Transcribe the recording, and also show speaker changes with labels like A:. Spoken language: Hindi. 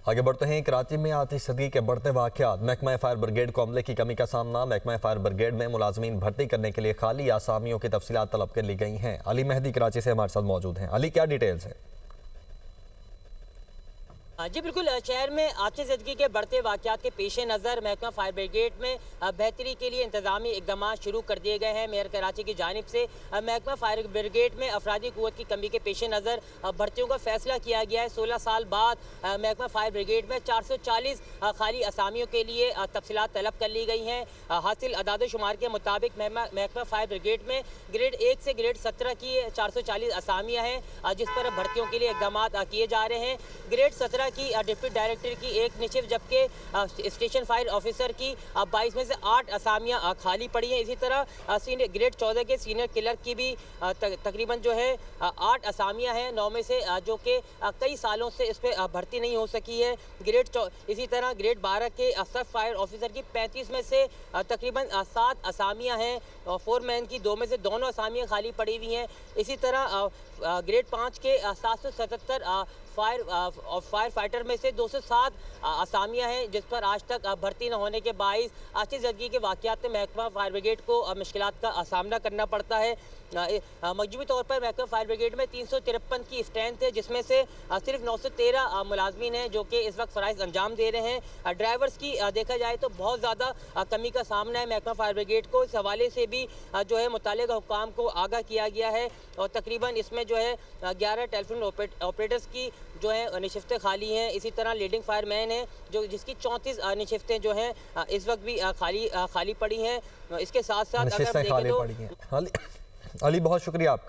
A: आगे बढ़ते हैं। कराची में आतिशबाजी के बढ़ते वाक़यात, महकमा फायर ब्रिगेड को अमले की कमी का सामना। महकमा फायर ब्रिगेड में मुलाजमीन भर्ती करने के लिए खाली आसामियों की तफसीलात तलब कर ली गई हैं। अली मेहदी कराची से हमारे साथ मौजूद हैं। अली, क्या डिटेल्स है?
B: जी बिल्कुल, शहर में आतिशबाजी के बढ़ते वाक़यात के पेश नज़र महकमा फायर ब्रिगेड में बेहतरी के लिए इंतजामी इकदाम शुरू कर दिए गए हैं। मेयर कराची की जानिब से महकमा फायर ब्रिगेड में अफरादी क़ुव्वत की कमी के पेश नज़र भर्तियों का फैसला किया गया है। 16 साल बाद महकमा फायर ब्रिगेड में 440 खाली असामियों के लिए तफसीलात तलब कर ली गई हैं। हासिल अदाद शुमार के मुताबिक महकमा फायर ब्रिगेड में ग्रेड 1 से ग्रेड 17 की 440 असामियाँ हैं, जिस पर भर्तियों के लिए इकदाम किए जा रहे हैं। ग्रेड 17 की डिप्टी डायरेक्टर की एक निशिफ्त, जबकि स्टेशन फायर ऑफिसर की 22 में से 8 असामियाँ खाली पड़ी हैं। इसी तरह ग्रेड 14 के सीनियर क्लर्क की भी तकरीबन जो है 8 असामियाँ हैं, 9 में से जो कि कई सालों से इस पर भर्ती नहीं हो सकी है। इसी तरह ग्रेड 12 के सब फायर ऑफिसर की 35 में से तकरीबन 7 असामियाँ हैं और फोरमैन की 2 में से दोनों असामियाँ खाली पड़ी हुई हैं। इसी तरह ग्रेड 5 के 777 फायर फाइटर में से 207 असामियाँ हैं, जिस पर आज तक भर्ती न होने के बाइस आतिशबाजी के वाक़यात में महकमा फायर ब्रिगेड को मुश्किलात का सामना करना पड़ता है। मजमूई तौर पर महकमा फायर ब्रिगेड में 353 की स्ट्रेंथ है, जिसमें से सिर्फ 913 मुलाजमीन हैं जो कि इस वक्त फ़राइज़ अंजाम दे रहे हैं। ड्राइवर्स की देखा जाए तो बहुत ज़्यादा कमी का सामना है महकमा फायर ब्रिगेड को। इस हवाले से भी जो है मुतालिका हुक्काम को आगाह किया गया है और तकरीबन इसमें जो है 11 टेलीफोन ऑपरेटर्स की जो है निशिफ्तें खाली हैं। इसी तरह लीडिंग फायरमैन है जिसकी 34 निशिफ्तें जो हैं इस वक्त भी खाली पड़ी हैं। इसके साथ साथ अगर देखें तो
A: अली, बहुत शुक्रिया आपका।